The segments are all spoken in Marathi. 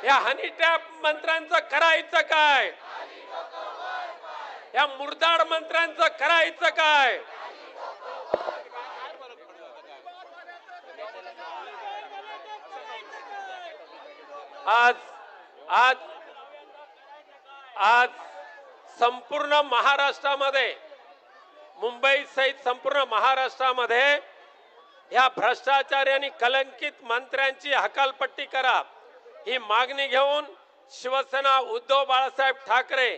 या हनी ट्रॅप मंत्र्यांचं करायचं काय? या मुर्दाड मंत्र्यांचं करायचं काय? आज आज आज संपूर्ण महाराष्ट्रामध्ये, मुंबई सहित संपूर्ण महाराष्ट्रामध्ये या भ्रष्टाचारी आणि कलंकित मंत्र्यांची हकालपट्टी करा ही मागणी घेऊन शिवसेना उद्धव बाळासाहेब ठाकरे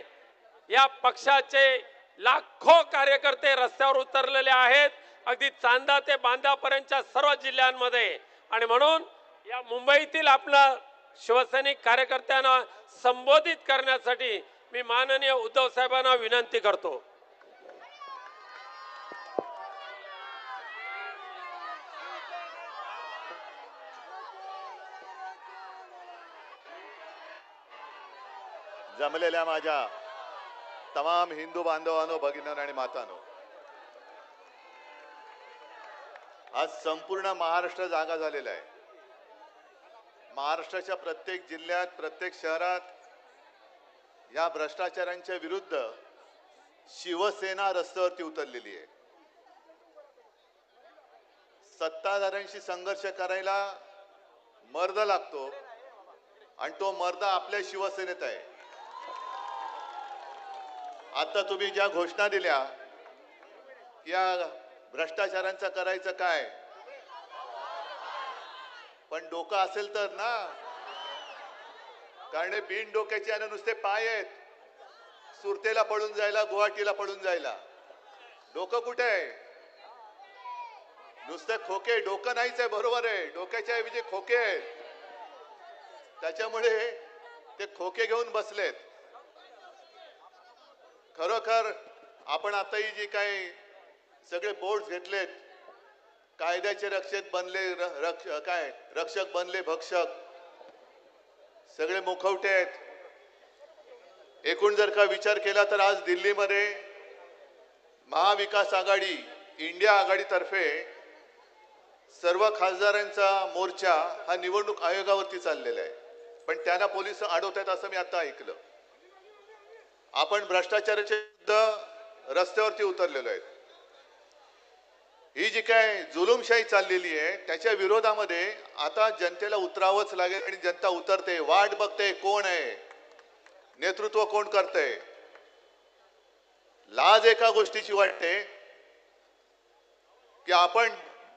या पक्षाचे लाखो कार्यकर्ते रस्त्यावर उतरलेले आहेत, अगदी चांदा ते बांदापर्यंतच्या सर्व जिल्ह्यांमध्ये. आणि म्हणून या मुंबईतील आपल्या शिवसैनिक कार्यकर्त्यांना संबोधित करण्यासाठी मी माननीय उद्धव साहेबांना विनंती करतो. जमलेल्या माझ्या तमाम हिंदू बांधवांनो, भगिनींनो आणि मातांनो, आज संपूर्ण महाराष्ट्र जागा झालेला आहे. महाराष्ट्राच्या प्रत्येक जिल्ह्यात, प्रत्येक शहरात या भ्रष्टाचारांच्या विरुद्ध शिवसेना रस्त्यावरती उतरलेली आहे. सत्ताधाऱ्यांशी संघर्ष करायला मर्द लागतो आणि तो मर्द आपल्या शिवसेनेत आहे. आता तुम्ही ज्या घोषणा दिल्या या भ्रष्टाचारांचं करायचं काय, पण डोकं असेल तर ना, कारण बिन डोक्याचे आणि नुसते पाय आहेत. सुरतेला पळून जायला, गुवाहाटीला पळून जायला डोकं कुठे आहे? नुसते खोके. डोकं नाहीच आहे, बरोबर आहे, डोक्याच्या ऐवजी खोके आहेत. त्याच्यामुळे ते खोके घेऊन बसलेत. खरोखर आपण आताही जे काही सगळे बोर्ड घेतलेत, कायद्याचे रक्षक बनले, रक्षक बनले भक्षक, सगळे मुखवटे आहेत. एकूण जर का विचार केला तर आज दिल्लीमध्ये महाविकास आघाडी, इंडिया आघाडीतर्फे सर्व खासदारांचा मोर्चा हा निवडणूक आयोगावरती चाललेला आहे, पण त्यांना पोलीस अडवतात असं मी आता ऐकलं. आपण भ्रष्टाचाराच्या विरुद्ध रस्त्यावरती उतरलेलो आहे. ही जी काय जुलूमशाही चाललेली आहे त्याच्या विरोधामध्ये आता जनतेला उतरावंच लागेल आणि जनता उतरते. वाट बघते कोण आहे, नेतृत्व कोण करते. लाज एका गोष्टीची वाटते की आपण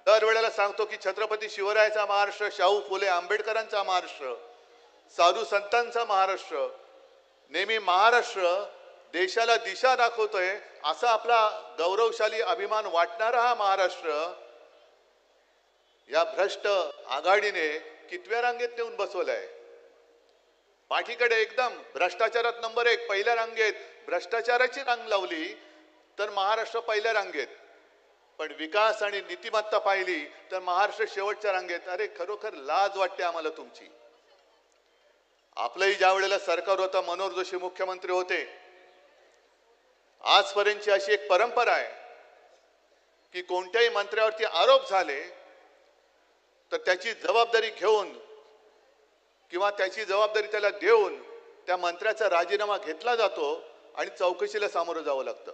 दरवेळेला सांगतो की छत्रपती शिवरायाचा महाराष्ट्र, शाहू फुले आंबेडकरांचा महाराष्ट्र, साधू संतांचा महाराष्ट्र, नेहमी महाराष्ट्र देशाला दिशा दाखवतोय असा आपला गौरवशाली अभिमान वाटणारा हा महाराष्ट्र या भ्रष्ट आघाडीने कितव्या रांगेत नेऊन बसवलाय. पाठीकडे एकदम भ्रष्टाचारात नंबर 1 पहिल्या रांगेत भ्रष्टाचाराची रांग लावली तर महाराष्ट्र पहिल्या रांगेत, पण विकास आणि नीतिमत्ता पाहिली तर महाराष्ट्र शेवटच्या रांगेत. अरे खरोखर लाज वाटते आम्हाला तुमची. आपलंही ज्या वेळेला सरकार होतं, मनोहर जोशी मुख्यमंत्री होते, आजपर्यंतची अशी एक परंपरा आहे की कोणत्याही मंत्र्यावरती आरोप झाले तर त्याची जबाबदारी घेऊन किंवा त्याची जबाबदारी त्याला देऊन त्या मंत्र्याचा राजीनामा घेतला जातो आणि चौकशीला सामोरं जावं लागतं.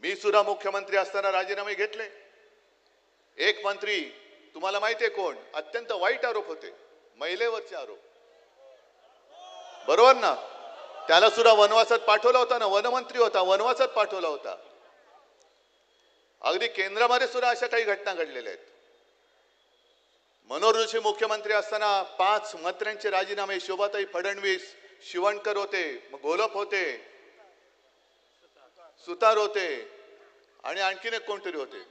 मी सुद्धा मुख्यमंत्री असताना राजीनामे घेतले. एक मंत्री तुम्हाला माहिती आहे कोण, अत्यंत वाईट आरोप होते, महिलेवरचे आरोप, बरोबर ना. त्याला सुद्धा वनवासात पाठवला होता ना, वनमंत्री होता, वनवासात पाठवला होता. अगदी केंद्रामध्ये सुद्धा अशा काही घटना घडलेल्या आहेत. मनोहर जोशी मुख्यमंत्री असताना 5 मंत्र्यांचे राजीनामे, शोभाताई फडणवीस, शिवणकर होते, घोलप होते, सुतार होते आणि आणखीन एक कोणतरी होते,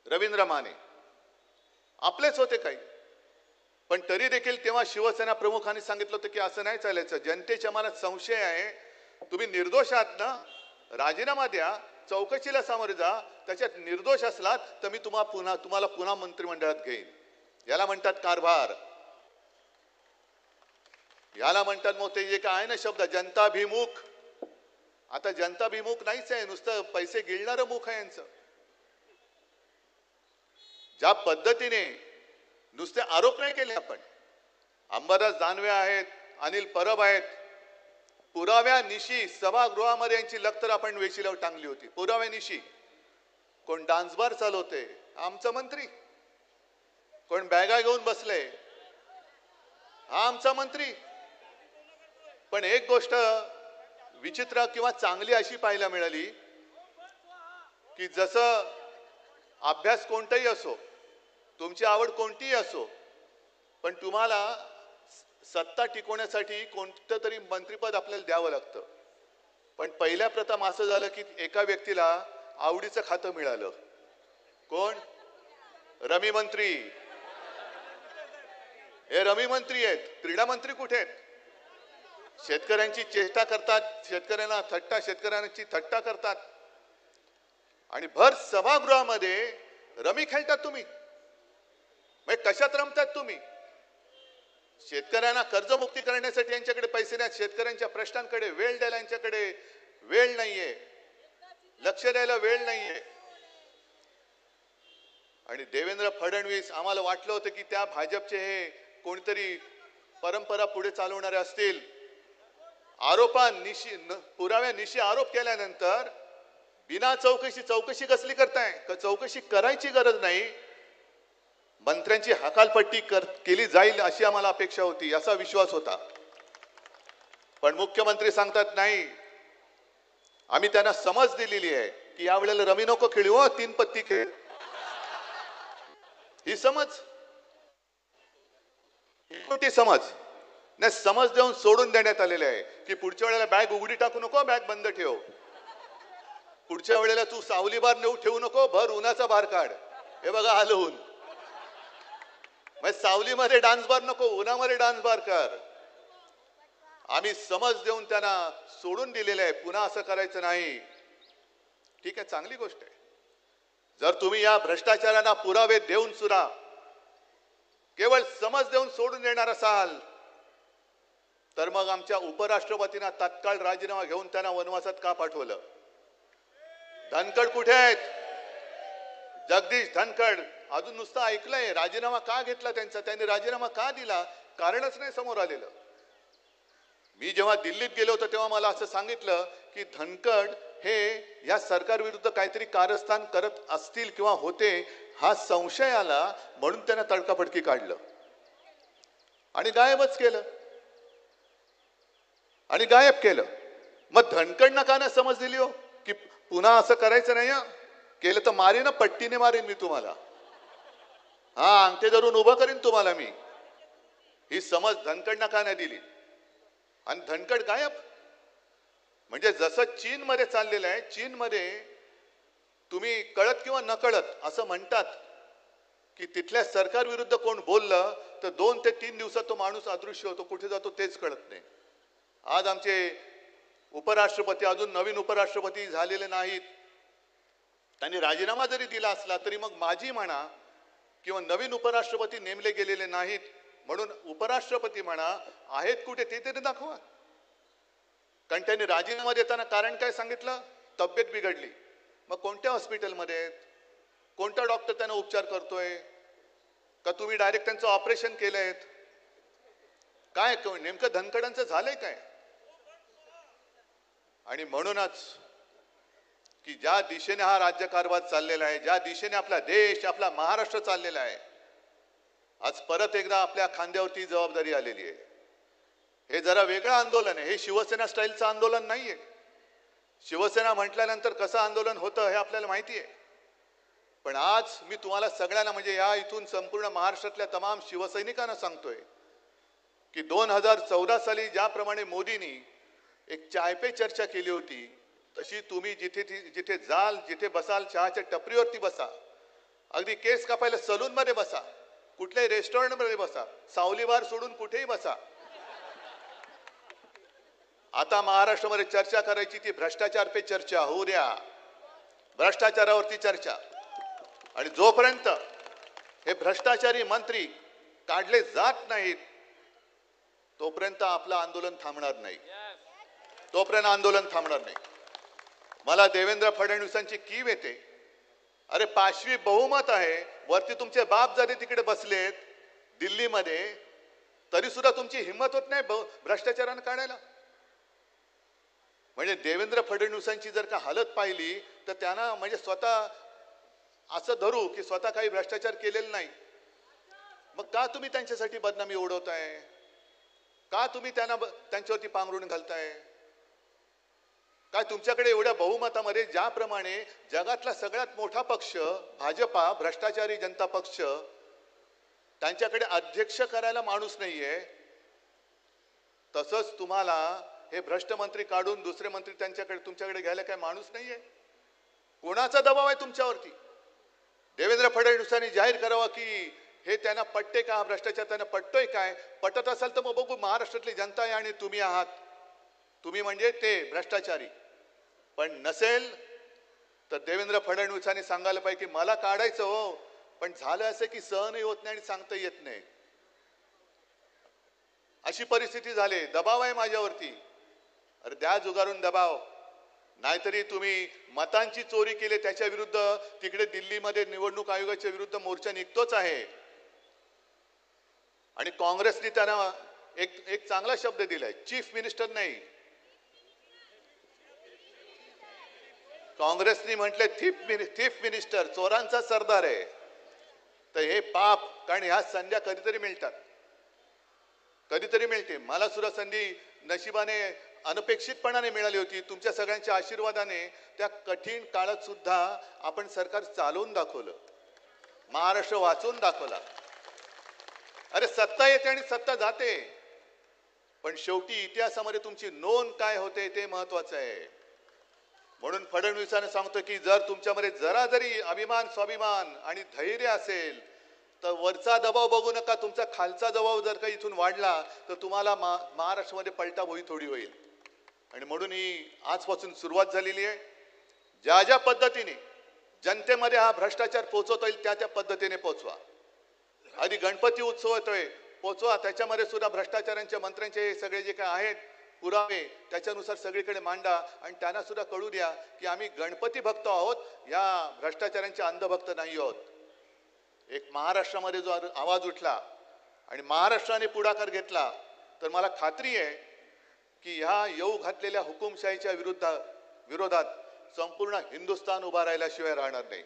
रवींद्र माने, आपलेच होते काही. पण तरी देखील तेव्हा शिवसेना प्रमुखांनी सांगितलं होतं की असं नाही चालायचं, जनतेच्या मनात संशय आहे, तुम्ही निर्दोष आहात ना, राजीनामा द्या, चौकशीला सामोरे जा, त्याच्यात निर्दोष असलात तर मी तुम्हाला पुन्हा मंत्रिमंडळात घेईन. याला म्हणतात कारभार, याला म्हणतात मग ते जे काय आहे ना शब्द जनताभिमुख. आता जनताभिमुख नाहीच आहे, नुसतं पैसे गिळणारं मुख आहे यांचं. ज्या पद्धतीने नुसते आरोप नाही केले आपण, अंबादास दानवे आहेत, अनिल परब आहेत. पुराव्यानिशी सभागृहामध्ये यांची लखतर आपण वेशीला टांगली होती. पुराव्यानिशी कोण डान्स बार चालवते, आमचा मंत्री. कोण बॅगा घेऊन बसले, हा आमचा मंत्री. पण एक गोष्ट विचित्र किंवा चांगली अशी पाहायला मिळाली की जसं अभ्यास कोणताही असो, तुमची आवड कोणतीही असो, पण तुम्हाला सत्ता टिकवण्यासाठी कोणतं तरी मंत्रिपद आपल्याला द्यावं लागतं. पण पहिल्या प्रथम असं झालं की एका व्यक्तीला आवडीचं खातं मिळालं. कोण? रमी मंत्री. हे रमी मंत्री आहेत. क्रीडा मंत्री कुठे आहेत? शेतकऱ्यांची चेष्टा करतात, शेतकऱ्यांची थट्टा करतात आणि भर सभागृहामध्ये रमी खेळतात तुम्ही. मग कशात रमतात तुम्ही? शेतकऱ्यांना कर्जमुक्ती करण्यासाठी यांच्याकडे पैसे नाही, शेतकऱ्यांच्या प्रश्नांकडे वेळ द्यायला यांच्याकडे वेळ नाहीये, लक्ष द्यायला वेळ नाहीये. आणि देवेंद्र फडणवीस, आम्हाला वाटलं होतं की त्या भाजपचे हे कोणतरी परंपरा पुढे चालवणारे असतील. पुराव्यानिशी आरोप केल्यानंतर बिना चौकशी कसली करताय? चौकशी करायची गरज नाही, मंत्र्यांची हकालपट्टी केली जाईल अशी आम्हाला अपेक्षा होती, असा विश्वास होता. पण मुख्यमंत्री सांगतात नाही, आम्ही त्यांना समज दिलेली आहे की यावेळेला रमी नको खेळू, 3 पत्ती खेळ. ही समज कोणती समज नाही, समज देऊन सोडून देण्यात आलेले आहे की पुढच्या वेळेला बॅग उघडी टाकू नको, बॅग बंद ठेव. पुढच्या वेळेला तू सावली बार नेऊ ठेवू नको, भर उन्हाचा बार काढ. हे बघा आलं ऊन. सावलीमध्ये डान्स बार नको, उन्हामध्ये डान्स बार कर. आम्ही समज देऊन त्यांना सोडून दिलेले आहे. पुन्हा असं करायचं नाही. ठीक आहे, चांगली गोष्ट आहे. जर तुम्ही या भ्रष्टाचारांना पुरावे देऊन सुद्धा केवळ समज देऊन सोडून देणार असाल तर मग आमच्या उपराष्ट्रपतींना तात्काळ राजीनामा घेऊन त्यांना वनवासात का पाठवलं? धनखड कुठे आहेत? जगदीश धनखड अजून नुसतं ऐकलंय, राजीनामा का घेतला त्यांचा, त्यांनी राजीनामा का दिला? कारणच नाही समोर आलेलं. मी जेव्हा दिल्लीत गेलो होतो तेव्हा मला असं सांगितलं की धनखड हे या सरकार विरुद्ध काहीतरी कारस्थान करत असतील किंवा होते, हा संशय आला म्हणून त्यांना तडकाफडकी काढलं आणि गायबच केलं आणि गायब केलं. मग धनखडना का नाही समज दिली हो की पुन्हा असं करायचं नाही, केलं तर मारीन, पट्टीने मारीन मी तुम्हाला, हा अंगठे धरून उभं करीन तुम्हाला मी. ही समज धनखडना का नाही दिली? आणि धनखड गायब. म्हणजे जसं चीनमध्ये चाललेलं आहे, चीनमध्ये तुम्ही कळत किंवा नकळत असं म्हणतात की तिथल्या सरकार विरुद्ध कोण बोललं तर 2 ते 3 दिवसात तो माणूस अदृश्य होतो, कुठे जातो तेच कळत नाही. आज आमचे उपराष्ट्रपती, अजून नवीन उपराष्ट्रपती झालेले नाहीत, त्यांनी राजीनामा जरी दिला असला तरी मग माझी म्हणा किंवा नवीन उपराष्ट्रपती नेमले गेलेले नाहीत म्हणून उपराष्ट्रपती म्हणा आहेत कुठे ते तरी दाखवा. कारण त्यांनी राजीनामा देताना कारण काय सांगितलं? तब्येत बिघडली. मग कोणत्या हॉस्पिटलमध्ये आहेत? कोणता डॉक्टर त्यांना उपचार करतोय? का तुम्ही डायरेक्ट त्यांचं ऑपरेशन केलंय? काय नेमकं धनखडांचं झालंय काय? आणि म्हणूनच की ज्या दिशेने हा राज्यकारभार चाललेला आहे, ज्या दिशेने आपला देश, आपला महाराष्ट्र चाललेला आहे, आज परत एकदा आपल्या खांद्यावरती जबाबदारी आलेली आहे. हे जरा वेगळं आंदोलन आहे, हे शिवसेना स्टाईलचं आंदोलन नाहीये. शिवसेना म्हटल्यानंतर कसं आंदोलन होतं हे आपल्याला माहिती आहे. पण आज मी तुम्हाला सगळ्यांना, म्हणजे या इथून संपूर्ण महाराष्ट्रातल्या तमाम शिवसैनिकांना सांगतोय की 2014 साली ज्याप्रमाणे मोदींनी एक चाय पे चर्चा केली होती, तशी तुम्ही जिथे जाल, जिथे बसाल, चहाच्या टपरीवरती बसा, अगदी केस कापायला सलून मध्ये बसा, कुठल्याही रेस्टॉरंट मध्ये बसा, सावली बार सोडून कुठेही बसा. आता महाराष्ट्रामध्ये चर्चा करायची ती भ्रष्टाचार पे चर्चा होऊ द्या, भ्रष्टाचारावरती चर्चा. आणि जोपर्यंत हे भ्रष्टाचारी मंत्री काढले जात नाहीत तोपर्यंत आपलं आंदोलन थांबणार नाही, तोपर्यंत आंदोलन थांबणार नाही. मला देवेंद्र फडणवीसांची कीव येते. अरे 5वी बहुमत आहे, वरती तुमचे बाप जरी तिकडे बसलेत दिल्लीमध्ये, तरी सुद्धा तुमची हिंमत होत नाही भ्रष्टाचारानं काढायला. म्हणजे देवेंद्र फडणवीसांची जर का हालत पाहिली तर त्यांना म्हणजे स्वतः असं धरू की स्वतः काही भ्रष्टाचार केलेला नाही. मग का तुम्ही त्यांच्यासाठी बदनामी उडवताय? का तुम्ही त्यांच्यावरती पांघरून घालताय? काय तुमच्याकडे एवढ्या बहुमतामध्ये ज्याप्रमाणे जगातला सगळ्यात मोठा पक्ष भाजपा, भ्रष्टाचारी जनता पक्ष, त्यांच्याकडे अध्यक्ष करायला माणूस नाहीये, तसंच तुम्हाला हे भ्रष्ट मंत्री काढून दुसरे मंत्री तुमच्याकडे घ्यायला काय माणूस नाहीये? कोणाचा दबाव आहे तुमच्यावरती? देवेंद्र फडणवीसांनी जाहीर करावं की हे त्यांना पटते का, हा भ्रष्टाचार त्यांना पटतोय काय? पटत असाल तर मग बघू महाराष्ट्रातली जनता आहे आणि तुम्ही आहात, तुम्ही म्हणजे ते भ्रष्टाचारी. पण नसेल तर देवेंद्र फडणवीसांनी सांगायला पाहिजे की मला काढायचं हो, पण झालं असं की सहनही होत नाही आणि सांगता येत नाही. अशी परिस्थिती झाली, दबाव आहे माझ्यावरती. अरे द्या जुगारून दबाव. नाहीतरी तुम्ही मतांची चोरी केली त्याच्या विरुद्ध तिकडे दिल्लीमध्ये निवडणूक आयोगाच्या विरुद्ध मोर्चा निघतोच आहे. आणि काँग्रेसने त्यांना एक चांगला शब्द दिलाय, चीफ मिनिस्टर नाही, काँग्रेसने म्हटले थीफ मिनिस्टर, चोरांचा सरदार आहे. तर हे पाप, कारण ह्या संध्या कधीतरी मिळतात, कधीतरी मिळते. मला सुद्धा संधी नशिबाने अनपेक्षितपणाने मिळाली होती. तुमच्या सगळ्यांच्या आशीर्वादाने त्या कठीण काळात सुद्धा आपण सरकार चालवून दाखवलं, महाराष्ट्र वाचवून दाखवला. अरे सत्ता येते आणि सत्ता जाते, पण शेवटी इतिहासामध्ये तुमची नोंद काय होते ते महत्वाचं आहे. म्हणून फडणवीसांना सांगतो की जर तुमच्यामध्ये जरा जरी अभिमान, स्वाभिमान आणि धैर्य असेल तर वरचा दबाव बघू नका, तुमचा खालचा दबाव जर का इथून वाढला तर तुम्हाला महाराष्ट्रामध्ये पलटा भोई थोडी होईल. आणि म्हणून ही आजपासून सुरुवात झालेली आहे. ज्या ज्या पद्धतीने जनतेमध्ये हा भ्रष्टाचार पोहोचवता येईल त्या पद्धतीने पोहोचवा. आधी गणपती उत्सव येतोय, पोहोचवा, त्याच्यामध्ये सुद्धा भ्रष्टाचारांच्या मंत्र्यांचे सगळे जे काय आहेत पुरावे त्याच्यानुसार सगळीकडे मांडा आणि त्यांना सुद्धा कळू द्या की आम्ही गणपती भक्त आहोत, या भ्रष्टाचारांचे अंधभक्त नाही आहोत. एक महाराष्ट्रामध्ये जो आवाज उठला आणि महाराष्ट्राने पुढाकार घेतला तर मला खात्री आहे की ह्या येऊ घातलेल्या हुकुमशाहीच्या विरोधात संपूर्ण हिंदुस्थान उभा राहिल्याशिवाय राहणार नाही.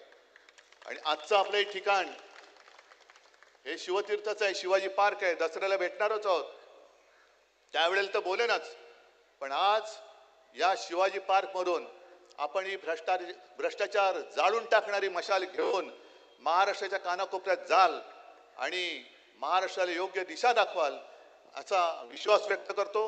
आणि आजचं आपलं ठिकाण हे शिवतीर्थच आहे, शिवाजी पार्क आहे, दसऱ्याला भेटणारच आहोत, त्यावेळेला तर बोलेनच. पण आज या शिवाजी पार्क मधून आपण ही भ्रष्टाचार जाळून टाकणारी मशाल घेऊन महाराष्ट्राच्या कानाकोपऱ्यात जाल आणि महाराष्ट्राला योग्य दिशा दाखवाल असा विश्वास व्यक्त करतो.